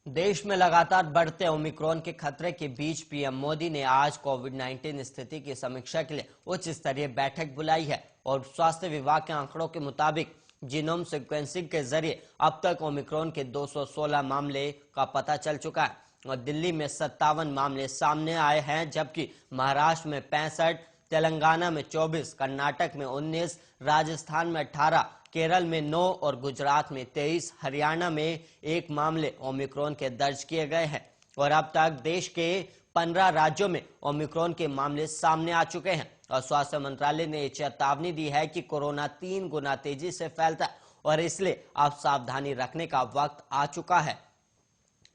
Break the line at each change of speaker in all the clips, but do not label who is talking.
देश में लगातार बढ़ते ओमिक्रॉन के खतरे के बीच पीएम मोदी ने आज कोविड-19 स्थिति की समीक्षा के लिए उच्च स्तरीय बैठक बुलाई है और स्वास्थ्य विभाग के आंकड़ों के मुताबिक जीनोम सीक्वेंसिंग के जरिए अब तक ओमिक्रॉन के 216 मामले का पता चल चुका है और दिल्ली में 57 मामले सामने आए हैं, जबकि महाराष्ट्र में 65, तेलंगाना में 24, कर्नाटक में 19, राजस्थान में 18, केरल में 9 और गुजरात में 23, हरियाणा में 1 मामले ओमिक्रॉन के दर्ज किए गए हैं और अब तक देश के 15 राज्यों में ओमिक्रॉन के मामले सामने आ चुके हैं। और स्वास्थ्य मंत्रालय ने चेतावनी दी है कि कोरोना 3 गुना तेजी से फैलता है और इसलिए अब सावधानी रखने का वक्त आ चुका है।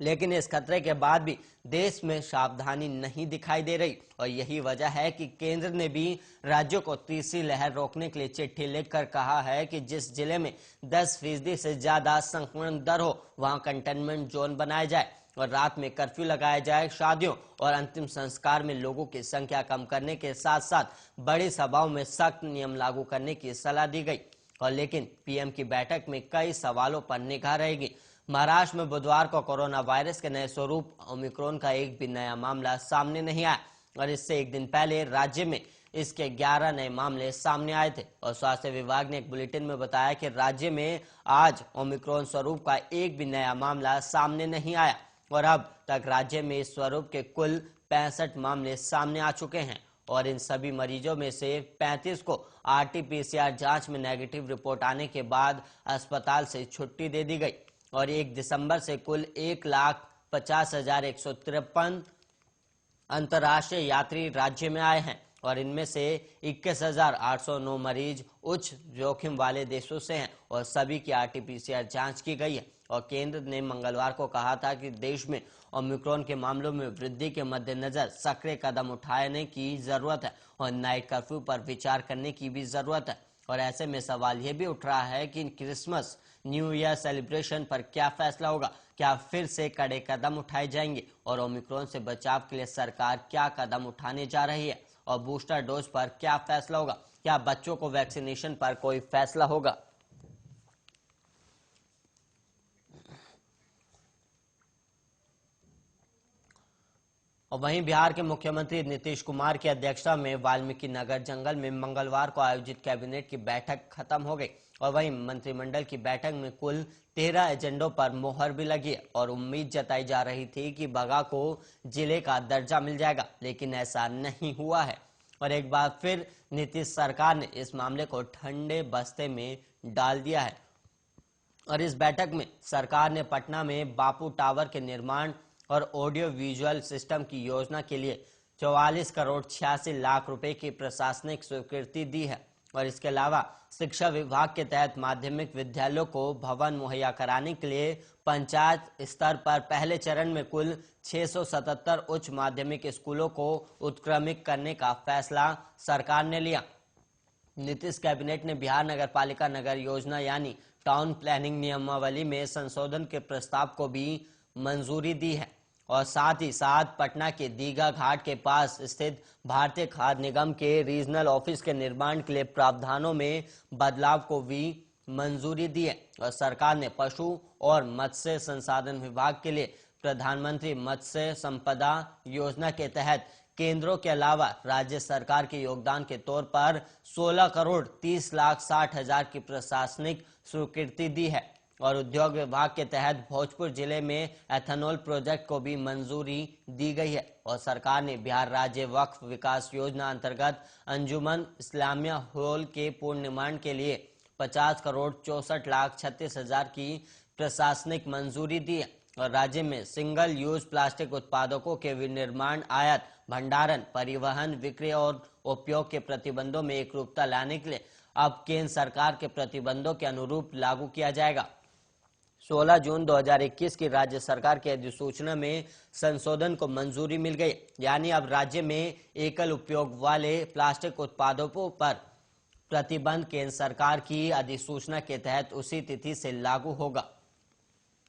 लेकिन इस खतरे के बाद भी देश में सावधानी नहीं दिखाई दे रही और यही वजह है कि केंद्र ने भी राज्यों को तीसरी लहर रोकने के लिए चिट्ठी लिखकर कहा है कि जिस जिले में 10% से ज्यादा संक्रमण दर हो वहां कंटेनमेंट जोन बनाया जाए और रात में कर्फ्यू लगाया जाए। शादियों और अंतिम संस्कार में लोगों की संख्या कम करने के साथ साथ बड़ी सभाओं में सख्त नियम लागू करने की सलाह दी गई। और लेकिन पीएम की बैठक में कई सवालों पर निगाह रहेगी। महाराष्ट्र में बुधवार को कोरोना वायरस के नए स्वरूप ओमिक्रॉन का एक भी नया मामला सामने नहीं आया और इससे एक दिन पहले राज्य में इसके 11 नए मामले सामने आए थे और स्वास्थ्य विभाग ने एक बुलेटिन में बताया कि राज्य में आज ओमिक्रॉन स्वरूप का एक भी नया मामला सामने नहीं आया और अब तक राज्य में इस स्वरूप के कुल 65 मामले सामने आ चुके हैं और इन सभी मरीजों में से 35 को RT-PCR जांच में नेगेटिव रिपोर्ट आने के बाद अस्पताल से छुट्टी दे दी गई और 1 दिसंबर से कुल 1,50,153 अंतर्राष्ट्रीय यात्री राज्य में आए हैं और इनमें से 21,809 मरीज उच्च जोखिम वाले देशों से हैं और सभी की RT-PCR जांच की गई है। और केंद्र ने मंगलवार को कहा था कि देश में ओमिक्रॉन के मामलों में वृद्धि के मद्देनजर सक्रिय कदम उठाने की जरूरत है और नाइट कर्फ्यू पर विचार करने की भी जरूरत है। और ऐसे में सवाल यह भी उठ रहा है कि क्रिसमस न्यू ईयर सेलिब्रेशन पर क्या फैसला होगा, क्या फिर से कड़े कदम उठाए जाएंगे और ओमिक्रॉन से बचाव के लिए सरकार क्या कदम उठाने जा रही है और बूस्टर डोज पर क्या फैसला होगा, क्या बच्चों को वैक्सीनेशन पर कोई फैसला होगा। और वहीं बिहार के मुख्यमंत्री नीतीश कुमार की अध्यक्षता में वाल्मीकि नगर जंगल में मंगलवार को आयोजित कैबिनेट की बैठक खत्म हो गई और वहीं मंत्रिमंडल की बैठक में कुल 13 एजेंडों पर मोहर भी लगी है और उम्मीद जताई जा रही थी कि बगहा को जिले का दर्जा मिल जाएगा, लेकिन ऐसा नहीं हुआ है और एक बार फिर नीतीश सरकार ने इस मामले को ठंडे बस्ते में डाल दिया है। और इस बैठक में सरकार ने पटना में बापू टावर के निर्माण और ऑडियो विजुअल सिस्टम की योजना के लिए 44 करोड़ 86 लाख रुपए की प्रशासनिक स्वीकृति दी है और इसके अलावा शिक्षा विभाग के तहत माध्यमिक विद्यालयों को भवन मुहैया कराने के लिए पंचायत स्तर पर पहले चरण में कुल 677 उच्च माध्यमिक स्कूलों को उत्क्रमित करने का फैसला सरकार ने लिया। नीतीश कैबिनेट ने बिहार नगर पालिका नगर योजना यानी टाउन प्लानिंग नियमावली में संशोधन के प्रस्ताव को भी मंजूरी दी है और साथ ही साथ पटना के दीघा घाट के पास स्थित भारतीय खाद्य निगम के रीजनल ऑफिस के निर्माण के लिए प्रावधानों में बदलाव को भी मंजूरी दी है और सरकार ने पशु और मत्स्य संसाधन विभाग के लिए प्रधानमंत्री मत्स्य संपदा योजना के तहत केंद्रों के अलावा राज्य सरकार के योगदान के तौर पर 16 करोड़ 30 लाख 60 हजार की प्रशासनिक स्वीकृति दी है और उद्योग विभाग के तहत भोजपुर जिले में एथेनॉल प्रोजेक्ट को भी मंजूरी दी गई है और सरकार ने बिहार राज्य वक्फ विकास योजना अंतर्गत अंजुमन इस्लामिया हॉल के पूर्ण निर्माण के लिए 50 करोड़ 64 लाख 36 हजार की प्रशासनिक मंजूरी दी है और राज्य में सिंगल यूज प्लास्टिक उत्पादकों के विनिर्माण, आयात, भंडारण, परिवहन, विक्रय और उपयोग के प्रतिबंधों में एकरूपता लाने के लिए अब केंद्र सरकार के प्रतिबंधों के अनुरूप लागू किया जाएगा। 16 जून 2021 की राज्य सरकार की अधिसूचना में संशोधन को मंजूरी मिल गई, यानी अब राज्य में एकल उपयोग वाले प्लास्टिक उत्पादों पर प्रतिबंध केंद्र सरकार की अधिसूचना के तहत उसी तिथि से लागू होगा।